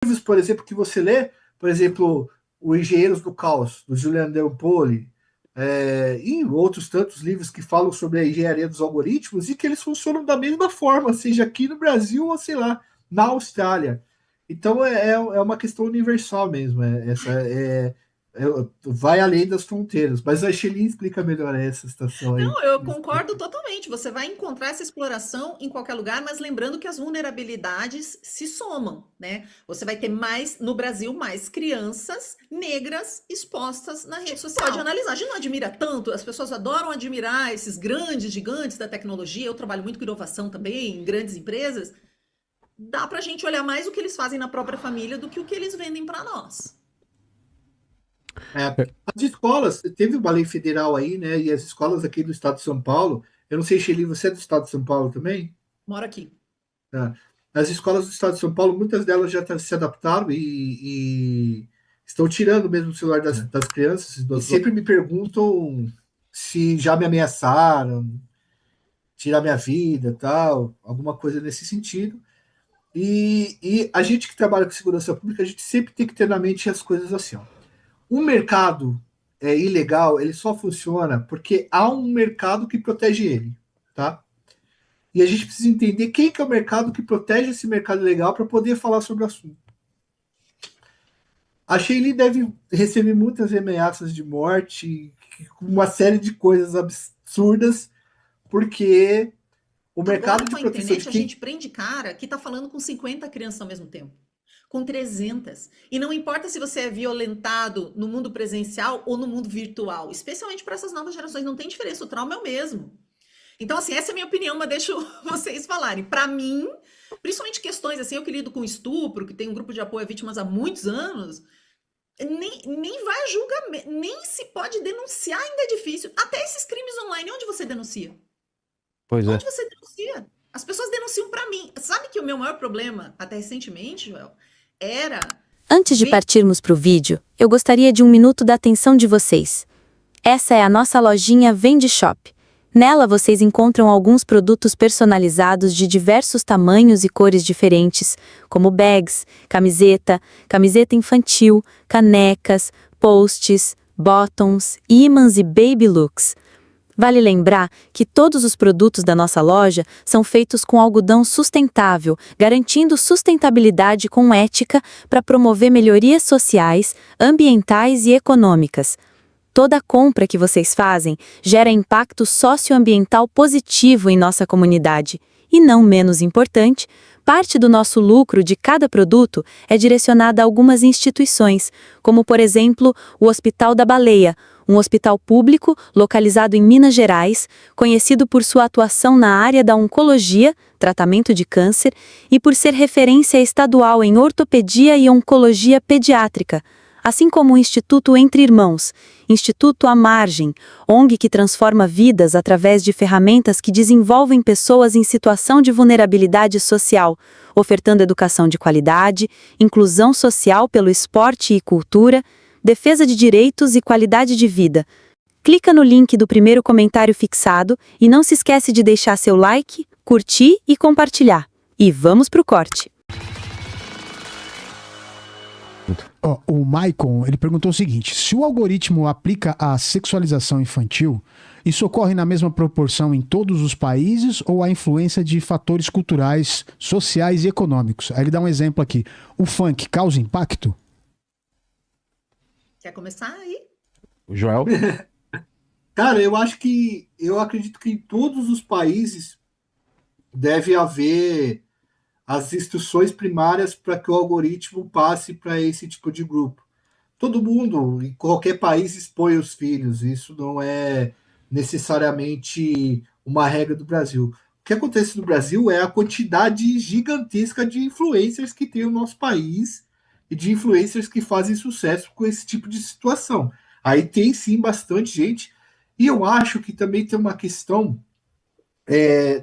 livros, por exemplo, que você lê, por exemplo, O Engenheiros do Caos, do Julian Delpole, e outros tantos livros que falam sobre a engenharia dos algoritmos e que eles funcionam da mesma forma, seja aqui no Brasil ou, sei lá, na Austrália. Então é uma questão universal mesmo. Vai além das fronteiras. Mas a Shelly explica melhor essa situação aí. Não, eu concordo totalmente. Você vai encontrar essa exploração em qualquer lugar, mas lembrando que as vulnerabilidades se somam, né? Você vai ter mais, no Brasil, mais crianças negras expostas na rede social. Pode analisar, a gente não admira tanto, as pessoas adoram admirar esses grandes gigantes da tecnologia. Eu trabalho muito com inovação também, em grandes empresas. Dá pra gente olhar mais o que eles fazem na própria família do que o que eles vendem para nós. As escolas, teve uma lei federal aí, né? E as escolas aqui do estado de São Paulo, eu não sei, Shelly, você é do estado de São Paulo também? Moro aqui. Tá. As escolas do estado de São Paulo, muitas delas já se adaptaram e estão tirando mesmo o celular das crianças. E sempre me perguntam se já me ameaçaram, tirar minha vida, tal, alguma coisa nesse sentido. E a gente que trabalha com segurança pública, a gente sempre tem que ter na mente as coisas assim, ó. O mercado ilegal, ele só funciona porque há um mercado que protege ele, tá? E a gente precisa entender quem que é o mercado que protege esse mercado ilegal para poder falar sobre o assunto. A Sheili deve receber muitas ameaças de morte, uma série de coisas absurdas, porque o Agora, mercado com de a proteção de internet, a quem. gente prende cara que tá falando com 50 crianças ao mesmo tempo, com 300. E não importa se você é violentado no mundo presencial ou no mundo virtual, especialmente para essas novas gerações, não tem diferença, o trauma é o mesmo. Então, assim, essa é a minha opinião, mas deixo vocês falarem. Para mim, principalmente questões assim, eu que lido com estupro, que tem um grupo de apoio a vítimas há muitos anos, nem vai a julgamento, nem se pode denunciar, ainda é difícil. Até esses crimes online, onde você denuncia? Pois é. Onde você denuncia? As pessoas denunciam para mim. Sabe que o meu maior problema, até recentemente, Joel, era Antes de ver. partirmos para o vídeo, eu gostaria de um minuto da atenção de vocês. Essa é a nossa lojinha Vende Shop. Nela vocês encontram alguns produtos personalizados de diversos tamanhos e cores diferentes, como bags, camiseta infantil, canecas, posts, bottoms, ímãs e baby looks. Vale lembrar que todos os produtos da nossa loja são feitos com algodão sustentável, garantindo sustentabilidade com ética para promover melhorias sociais, ambientais e econômicas. Toda compra que vocês fazem gera impacto socioambiental positivo em nossa comunidade. E não menos importante, parte do nosso lucro de cada produto é direcionada a algumas instituições, como por exemplo o Hospital da Baleia, um hospital público localizado em Minas Gerais, conhecido por sua atuação na área da oncologia, tratamento de câncer, e por ser referência estadual em ortopedia e oncologia pediátrica, assim como o Instituto Entre Irmãos, Instituto à Margem, ONG que transforma vidas através de ferramentas que desenvolvem pessoas em situação de vulnerabilidade social, ofertando educação de qualidade, inclusão social pelo esporte e cultura, defesa de direitos e qualidade de vida. Clica no link do primeiro comentário fixado e não se esquece de deixar seu like, curtir e compartilhar. E vamos pro corte. O Maicon, ele perguntou o seguinte: se o algoritmo aplica a sexualização infantil, isso ocorre na mesma proporção em todos os países ou há influência de fatores culturais, sociais e econômicos? Aí ele dá um exemplo aqui. O funk causa impacto? Quer começar aí? O Joel? Cara, eu acredito que em todos os países deve haver as instruções primárias para que o algoritmo passe para esse tipo de grupo. Todo mundo, em qualquer país, expõe os filhos. Isso não é necessariamente uma regra do Brasil. O que acontece no Brasil é a quantidade gigantesca de influencers que tem o nosso país e de influencers que fazem sucesso com esse tipo de situação. Aí tem sim bastante gente. E eu acho que também tem uma questão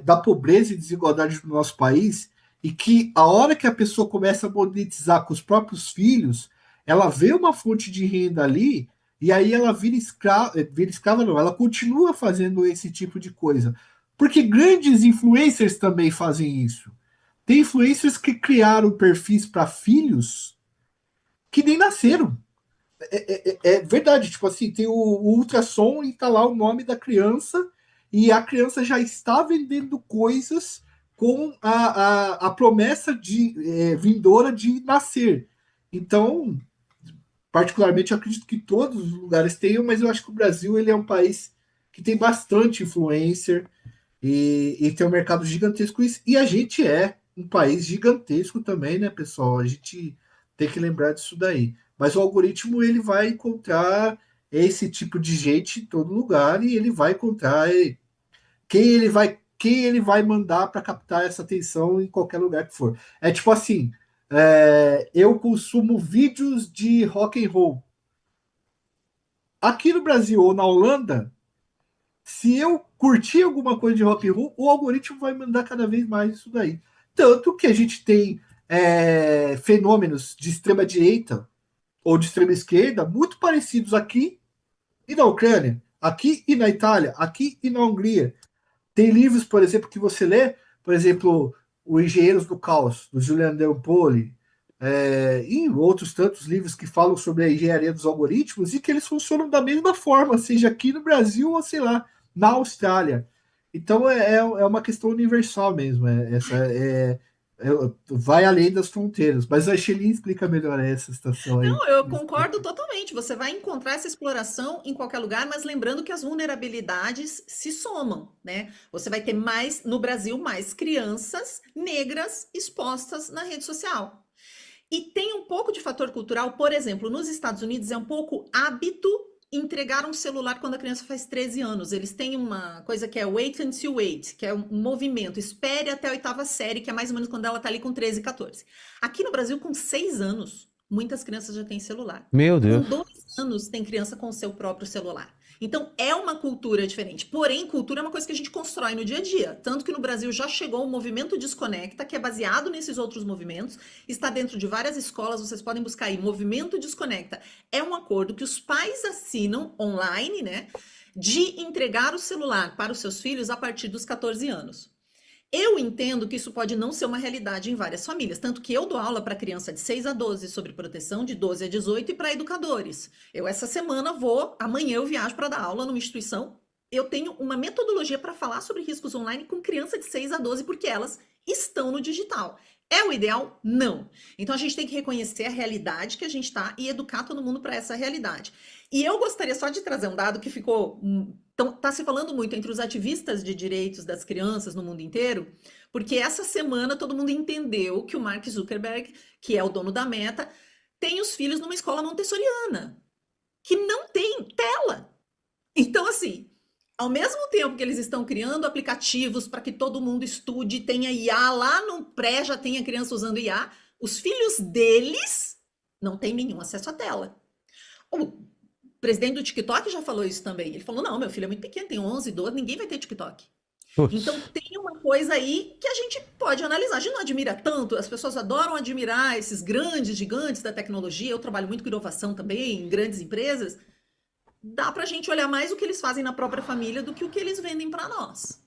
da pobreza e desigualdade do nosso país, e que a hora que a pessoa começa a monetizar com os próprios filhos, ela vê uma fonte de renda ali, e aí ela vira escrava não, ela continua fazendo esse tipo de coisa. Porque grandes influencers também fazem isso. Tem influencers que criaram perfis para filhos que nem nasceram. É verdade, tipo assim, tem o ultrassom e tá lá o nome da criança, e a criança já está vendendo coisas com a promessa de vindoura de nascer. Então, particularmente, eu acredito que todos os lugares tenham, mas eu acho que o Brasil ele é um país que tem bastante influencer e tem um mercado gigantesco. E a gente é um país gigantesco também, né, pessoal? A gente tem que lembrar disso daí. Mas o algoritmo ele vai encontrar esse tipo de gente em todo lugar e ele vai encontrar quem ele vai mandar para captar essa atenção em qualquer lugar que for. É tipo assim, eu consumo vídeos de rock and roll. Aqui no Brasil ou na Holanda, se eu curtir alguma coisa de rock and roll, o algoritmo vai mandar cada vez mais isso daí. Tanto que a gente tem fenômenos de extrema direita ou de extrema esquerda muito parecidos aqui e na Ucrânia, aqui e na Itália, aqui e na Hungria. Tem livros, por exemplo, que você lê, por exemplo, O Engenheiros do Caos, do Julian Dempoli, e outros tantos livros que falam sobre a engenharia dos algoritmos e que eles funcionam da mesma forma, seja aqui no Brasil ou, sei lá, na Austrália. Então é uma questão universal mesmo. Vai além das fronteiras. Mas a Shelly explica melhor essa situação aí. Não, eu concordo totalmente. Você vai encontrar essa exploração em qualquer lugar, mas lembrando que as vulnerabilidades se somam, né? Você vai ter mais, no Brasil, mais crianças negras expostas na rede social. E tem um pouco de fator cultural, por exemplo, nos Estados Unidos é um pouco hábito entregar um celular quando a criança faz 13 anos. Eles têm uma coisa que é wait until wait, que é um movimento, espere até a oitava série, que é mais ou menos quando ela tá ali com 13, 14. Aqui no Brasil, com 6 anos, muitas crianças já têm celular. Meu Com Deus. 2 anos, tem criança com o seu próprio celular. Então, é uma cultura diferente. Porém, cultura é uma coisa que a gente constrói no dia a dia. Tanto que no Brasil já chegou o movimento Desconecta, que é baseado nesses outros movimentos. Está dentro de várias escolas, vocês podem buscar aí. Movimento Desconecta. É um acordo que os pais assinam online, né? De entregar o celular para os seus filhos a partir dos 14 anos. Eu entendo que isso pode não ser uma realidade em várias famílias, tanto que eu dou aula para criança de 6 a 12 sobre proteção, de 12 a 18 e para educadores. Eu essa semana amanhã eu viajo para dar aula numa instituição. Eu tenho uma metodologia para falar sobre riscos online com criança de 6 a 12 porque elas estão no digital. É o ideal? Não. Então a gente tem que reconhecer a realidade que a gente está e educar todo mundo para essa realidade. E eu gostaria só de trazer um dado que ficou. Então, está se falando muito entre os ativistas de direitos das crianças no mundo inteiro, porque essa semana todo mundo entendeu que o Mark Zuckerberg, que é o dono da Meta, tem os filhos numa escola montessoriana, que não tem tela. Então, assim, ao mesmo tempo que eles estão criando aplicativos para que todo mundo estude, tenha IA, lá no pré já tenha criança usando IA, os filhos deles não têm nenhum acesso à tela. O presidente do TikTok já falou isso também. Ele falou, não, meu filho é muito pequeno, tem 11, 12, ninguém vai ter TikTok. Putz. Então tem uma coisa aí que a gente pode analisar. A gente não admira tanto, as pessoas adoram admirar esses grandes gigantes da tecnologia. Eu trabalho muito com inovação também, em grandes empresas. Dá pra gente olhar mais o que eles fazem na própria família do que o que eles vendem para nós.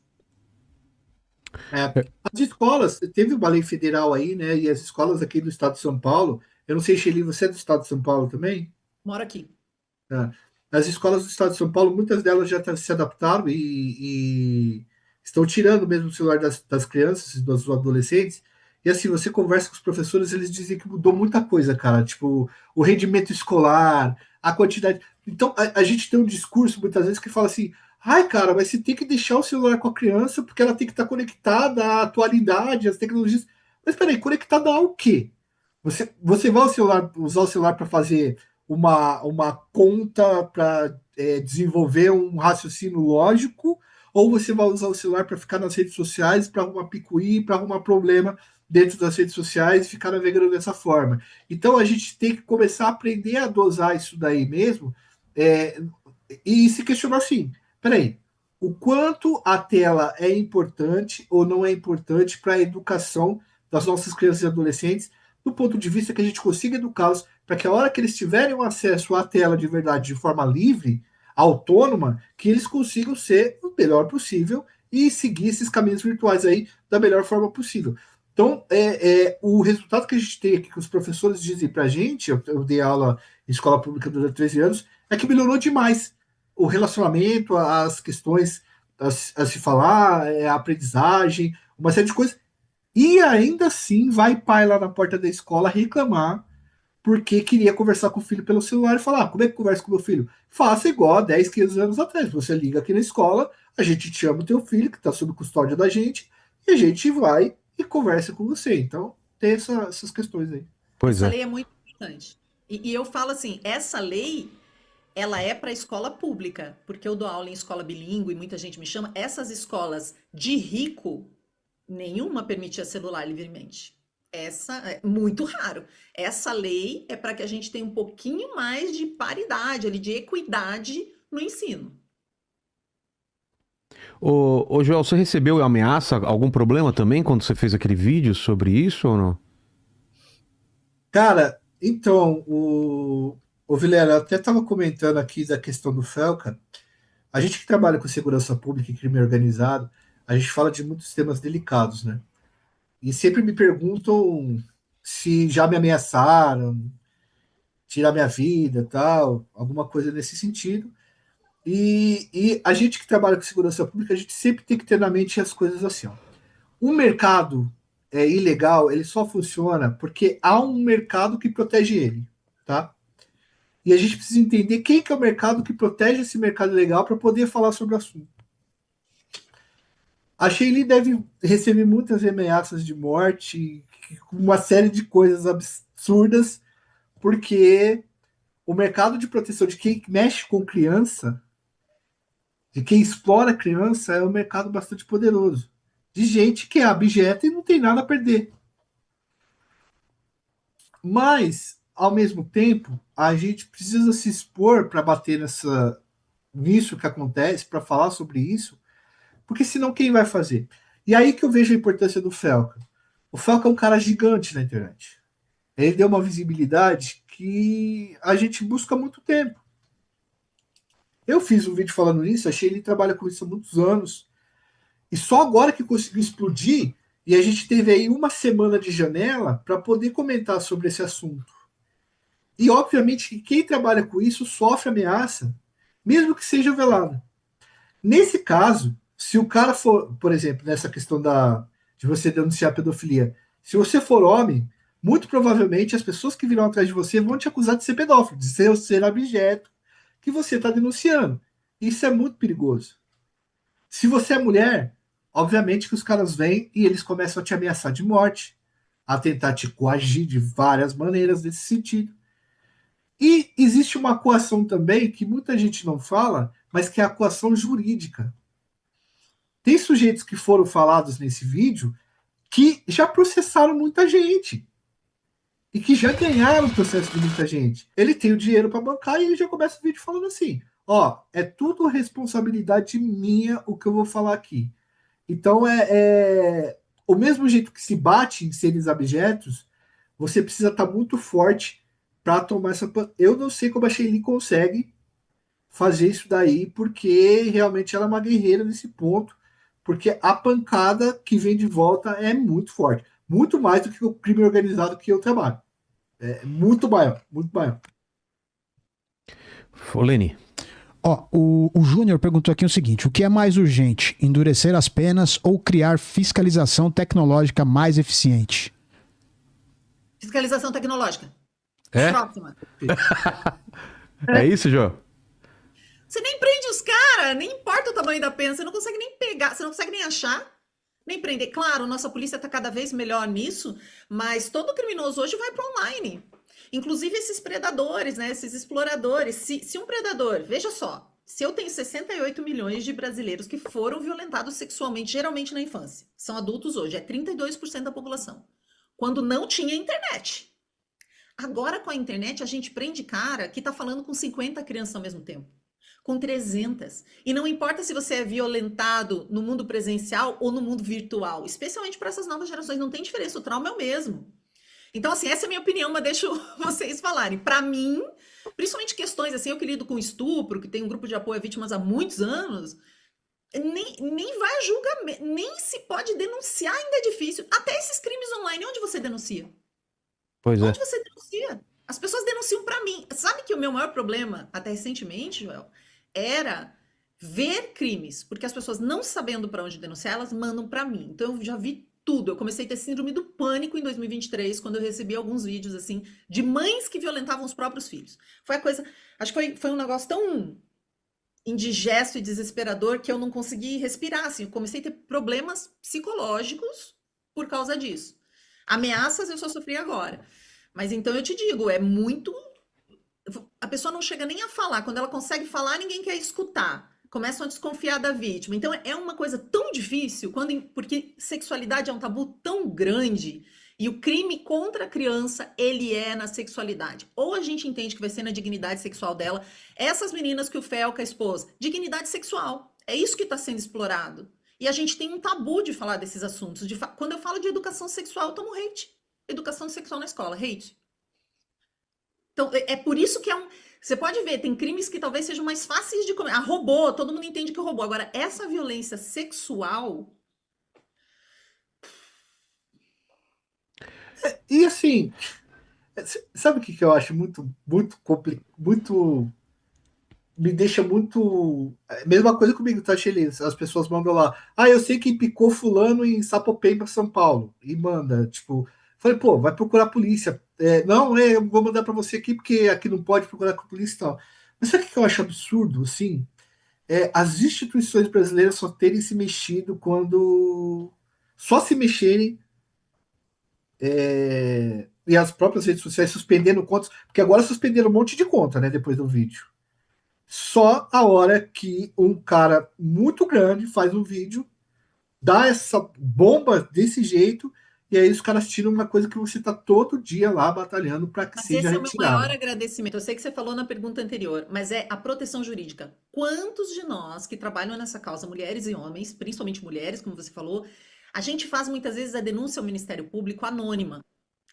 As escolas, teve uma lei federal aí, né? E as escolas aqui do estado de São Paulo, eu não sei, Shelly, você é do estado de São Paulo também? Moro aqui. Tá. As escolas do estado de São Paulo, muitas delas já se adaptaram e estão tirando mesmo o celular das crianças e dos adolescentes. E assim, você conversa com os professores, eles dizem que mudou muita coisa, cara. Tipo, o rendimento escolar, a quantidade. Então, a gente tem um discurso muitas vezes que fala assim: ai, cara, mas você tem que deixar o celular com a criança porque ela tem que estar conectada à atualidade, às tecnologias. Mas peraí, conectada ao quê? Você vai usar o celular para fazer uma conta para desenvolver um raciocínio lógico, ou você vai usar o celular para ficar nas redes sociais, para arrumar picuí, para arrumar problema dentro das redes sociais e ficar navegando dessa forma. Então a gente tem que começar a aprender a dosar isso daí mesmo e se questionar assim, peraí, o quanto a tela é importante ou não é importante para a educação das nossas crianças e adolescentes, do ponto de vista que a gente consiga educá-los para que a hora que eles tiverem um acesso à tela de verdade de forma livre, autônoma, que eles consigam ser o melhor possível e seguir esses caminhos virtuais aí da melhor forma possível. Então, o resultado que a gente tem aqui, que os professores dizem para a gente, eu dei aula em escola pública durante 13 anos, é que melhorou demais o relacionamento, as questões a se falar, a aprendizagem, uma série de coisas. E ainda assim vai pai lá na porta da escola reclamar porque queria conversar com o filho pelo celular e falar, como é que conversa com meu filho? Faça igual a 10, 15 anos atrás. Você liga aqui na escola, a gente chama o teu filho, que está sob custódia da gente, e a gente vai e conversa com você. Então, tem essas questões aí. Pois Essa é. lei é muito importante. E eu falo assim, essa lei, ela é para a escola pública, porque eu dou aula em escola bilíngue e muita gente me chama. Essas escolas de rico, nenhuma permitia celular livremente. Essa é muito raro. Essa lei é para que a gente tenha um pouquinho mais de paridade, ali, de equidade no ensino. Ô, Joel, você recebeu ameaça, algum problema também quando você fez aquele vídeo sobre isso ou não? Cara, então, o Vilela, eu até estava comentando aqui da questão do Felca. A gente que trabalha com segurança pública e crime organizado, a gente fala de muitos temas delicados, né? E sempre me perguntam se já me ameaçaram, tirar minha vida, tal, alguma coisa nesse sentido. E a gente que trabalha com segurança pública, a gente sempre tem que ter na mente as coisas assim, ó. O mercado ilegal, ele só funciona porque há um mercado que protege ele, tá? E a gente precisa entender quem que é o mercado que protege esse mercado ilegal para poder falar sobre o assunto. A Sheili deve receber muitas ameaças de morte, uma série de coisas absurdas, porque o mercado de proteção de quem mexe com criança, de quem explora criança, é um mercado bastante poderoso. De gente que é abjeta e não tem nada a perder. Mas, ao mesmo tempo, a gente precisa se expor para bater nisso que acontece, para falar sobre isso, porque senão quem vai fazer? E aí que eu vejo a importância do Felca. O Felca é um cara gigante na internet. Ele deu uma visibilidade que a gente busca há muito tempo. Eu fiz um vídeo falando nisso, achei ele trabalha com isso há muitos anos. E só agora que conseguiu explodir, e a gente teve aí uma semana de janela para poder comentar sobre esse assunto. E obviamente que quem trabalha com isso sofre ameaça, mesmo que seja velada. Nesse caso, se o cara for, por exemplo, nessa questão de você denunciar pedofilia, se você for homem, muito provavelmente as pessoas que virão atrás de você vão te acusar de ser pedófilo, de ser objeto que você está denunciando. Isso é muito perigoso. Se você é mulher, obviamente que os caras vêm e eles começam a te ameaçar de morte, a tentar te coagir de várias maneiras nesse sentido. E existe uma coação também que muita gente não fala, mas que é a coação jurídica. Tem sujeitos que foram falados nesse vídeo que já processaram muita gente e que já ganharam o processo de muita gente. Ele tem o dinheiro para bancar e ele já começa o vídeo falando assim: ó, é tudo responsabilidade minha o que eu vou falar aqui. Então o mesmo jeito que se bate em seres abjetos, você precisa estar muito forte para tomar essa. Eu não sei como a Sheili consegue fazer isso daí, porque realmente ela é uma guerreira nesse ponto, porque a pancada que vem de volta é muito forte. Muito mais do que o crime organizado que eu trabalho. É muito maior, muito maior. Leni. Ó, o Júnior perguntou aqui o seguinte: o que é mais urgente, endurecer as penas ou criar fiscalização tecnológica mais eficiente? Fiscalização tecnológica. É? Próxima. É isso, Joel? Você nem prende os caras, nem importa o tamanho da pena, você não consegue nem pegar, você não consegue nem achar, nem prender. Claro, nossa polícia está cada vez melhor nisso, mas todo criminoso hoje vai para online. Inclusive esses predadores, né, esses exploradores. Se um predador, veja só, se eu tenho 68 milhões de brasileiros que foram violentados sexualmente, geralmente na infância, são adultos hoje, é 32% da população, quando não tinha internet. Agora com a internet a gente prende cara que está falando com 50 crianças ao mesmo tempo. Com 300. E não importa se você é violentado no mundo presencial ou no mundo virtual, especialmente para essas novas gerações, não tem diferença, o trauma é o mesmo. Então, assim, essa é a minha opinião, mas deixo vocês falarem. Para mim, principalmente questões assim, eu que lido com estupro, que tem um grupo de apoio a vítimas há muitos anos, nem vai a julgamento, nem se pode denunciar, ainda é difícil. Até esses crimes online, onde você denuncia? Pois é. Onde você denuncia? As pessoas denunciam para mim. Sabe que o meu maior problema, até recentemente, Joel, era ver crimes, porque as pessoas não sabendo para onde denunciar, elas mandam para mim. Então eu já vi tudo. Eu comecei a ter síndrome do pânico em 2023, quando eu recebi alguns vídeos assim de mães que violentavam os próprios filhos. Foi a coisa, acho que foi um negócio tão indigesto e desesperador que eu não consegui respirar, assim, eu comecei a ter problemas psicológicos por causa disso. Ameaças eu só sofri agora. Mas então eu te digo, é muito. A pessoa não chega nem a falar. Quando ela consegue falar, ninguém quer escutar. Começam a desconfiar da vítima. Então é uma coisa tão difícil, porque sexualidade é um tabu tão grande. E o crime contra a criança, ele é na sexualidade. Ou a gente entende que vai ser na dignidade sexual dela. Essas meninas que o Felca expôs, dignidade sexual. É isso que está sendo explorado. E a gente tem um tabu de falar desses assuntos. Quando eu falo de educação sexual, eu tomo hate. Educação sexual na escola, hate. Então, é por isso que é um. Você pode ver, tem crimes que talvez sejam mais fáceis de comer. Ah, roubou, todo mundo entende que é roubou. Agora, essa violência sexual. E assim, sabe o que, que eu acho muito complicado, muito me deixa muito. Mesma coisa comigo, tá, Shelly? As pessoas mandam lá. Ah, eu sei quem picou fulano em Sapopemba, São Paulo. E manda, tipo. Falei, pô, vai procurar a polícia. Não, eu vou mandar pra você aqui, porque aqui não pode procurar com a polícia e tal. Mas sabe o que eu acho absurdo, assim? As instituições brasileiras só terem se mexido quando. Só se mexerem. E as próprias redes sociais suspendendo contas. Porque agora suspenderam um monte de conta, né? Depois do vídeo. Só a hora que um cara muito grande faz um vídeo, dá essa bomba desse jeito, e aí os caras tiram uma coisa que você está todo dia lá batalhando para que Mas seja esse é o meu maior retirada. agradecimento. Eu sei que você falou na pergunta anterior, mas é a proteção jurídica. Quantos de nós que trabalham nessa causa, mulheres e homens, principalmente mulheres, como você falou, a gente faz muitas vezes a denúncia ao Ministério Público anônima.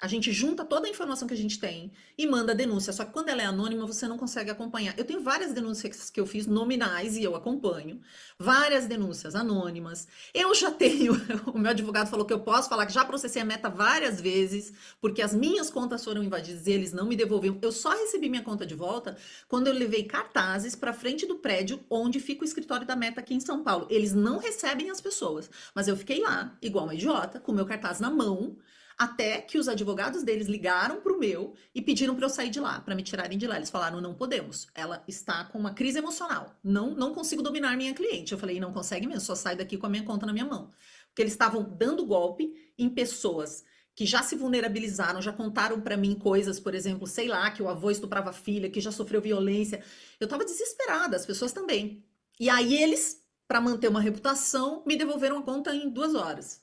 A gente junta toda a informação que a gente tem e manda a denúncia. Só que quando ela é anônima, você não consegue acompanhar. Eu tenho várias denúncias que eu fiz nominais e eu acompanho. Várias denúncias anônimas. Eu já tenho. O meu advogado falou que eu posso falar que já processei a Meta várias vezes, porque as minhas contas foram invadidas e eles não me devolviam. Eu só recebi minha conta de volta quando eu levei cartazes para frente do prédio onde fica o escritório da Meta aqui em São Paulo. Eles não recebem as pessoas, mas eu fiquei lá, igual uma idiota, com o meu cartaz na mão até que os advogados deles ligaram para o meu e pediram para eu sair de lá, para me tirarem de lá. Eles falaram: não podemos, ela está com uma crise emocional, não consigo dominar minha cliente. Eu falei: não consegue mesmo, só sai daqui com a minha conta na minha mão. Porque eles estavam dando golpe em pessoas que já se vulnerabilizaram, já contaram para mim coisas, por exemplo, sei lá, que o avô estuprava a filha, que já sofreu violência. Eu estava desesperada, as pessoas também. E aí eles, para manter uma reputação, me devolveram a conta em 2 horas.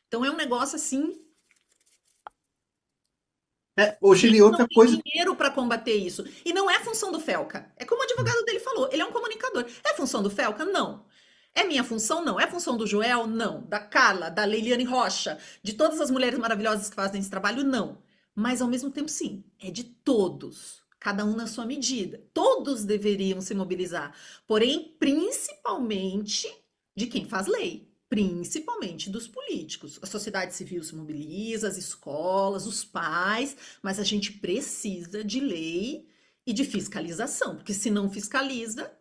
Então é um negócio assim. Ô, A gente Chile, não outra tem coisa. dinheiro para combater isso. E não é função do Felca. É como o advogado dele falou, ele é um comunicador. É função do Felca? Não. É minha função? Não. É função do Joel? Não. Da Carla, da Leiliane Rocha, de todas as mulheres maravilhosas que fazem esse trabalho? Não. Mas ao mesmo tempo, sim. É de todos. Cada um na sua medida. Todos deveriam se mobilizar. Porém, principalmente de quem faz lei. Principalmente dos políticos. A sociedade civil se mobiliza, as escolas, os pais, mas a gente precisa de lei e de fiscalização, porque se não fiscaliza,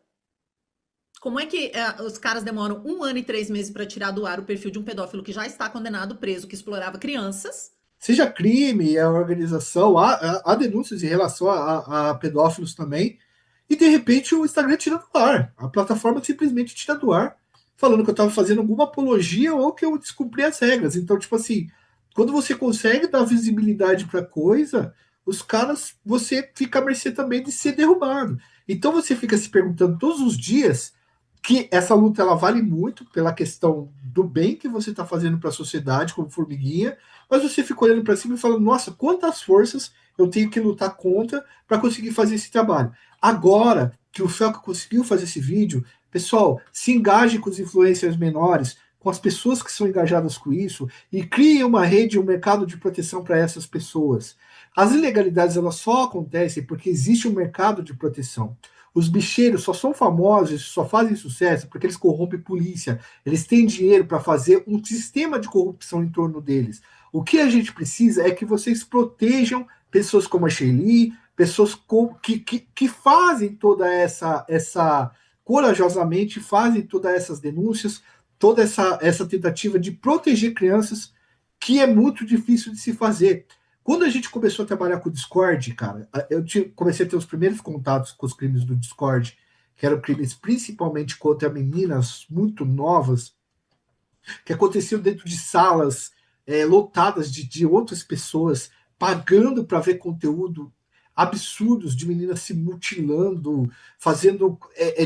como é que os caras demoram 1 ano e 3 meses para tirar do ar o perfil de um pedófilo que já está condenado, preso, que explorava crianças? Seja crime, a organização, há denúncias em relação a pedófilos também, e de repente o Instagram tira do ar. A plataforma simplesmente tira do ar, falando que eu estava fazendo alguma apologia ou que eu descumpri as regras. Então, tipo assim, quando você consegue dar visibilidade para coisa, os caras, você fica à mercê também de ser derrubado. Então você fica se perguntando todos os dias que essa luta ela vale muito pela questão do bem que você está fazendo para a sociedade como formiguinha, mas você fica olhando para cima e falando: nossa, quantas forças eu tenho que lutar contra para conseguir fazer esse trabalho. Agora que o Felca conseguiu fazer esse vídeo, pessoal, se engaje com os influencers menores, com as pessoas que são engajadas com isso, e crie uma rede, um mercado de proteção para essas pessoas. As ilegalidades elas só acontecem porque existe um mercado de proteção. Os bicheiros só são famosos, só fazem sucesso porque eles corrompem polícia. Eles têm dinheiro para fazer um sistema de corrupção em torno deles. O que a gente precisa é que vocês protejam pessoas como a Sheili, pessoas que fazem toda essa corajosamente, fazem todas essas denúncias, toda essa tentativa de proteger crianças, que é muito difícil de se fazer. Quando a gente começou a trabalhar com o Discord, cara, comecei a ter os primeiros contatos com os crimes do Discord, que eram crimes principalmente contra meninas muito novas, que aconteciam dentro de salas lotadas de outras pessoas, pagando para ver conteúdo absurdos de meninas se mutilando, fazendo,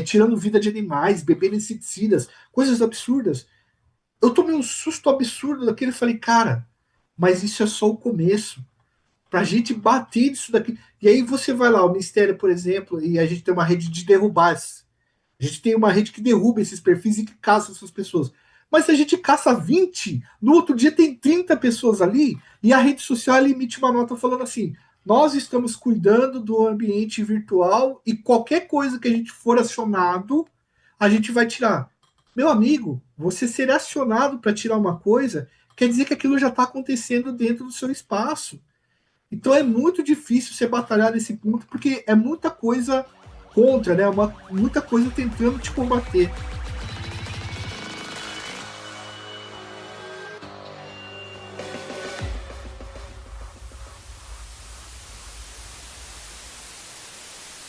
tirando vida de animais, bebendo inseticidas, coisas absurdas. Eu tomei um susto absurdo daquele e falei, cara, mas isso é só o começo. Pra gente bater isso daqui. E aí você vai lá, o Ministério, por exemplo, e a gente tem uma rede de derrubar. A gente tem uma rede que derruba esses perfis e que caça essas pessoas. Mas se a gente caça 20, no outro dia tem 30 pessoas ali, e a rede social emite uma nota falando assim: nós estamos cuidando do ambiente virtual e qualquer coisa que a gente for acionado, a gente vai tirar. Meu amigo, você ser acionado para tirar uma coisa quer dizer que aquilo já está acontecendo dentro do seu espaço. Então é muito difícil você batalhar nesse ponto, porque é muita coisa contra, né? Muita coisa tentando te combater.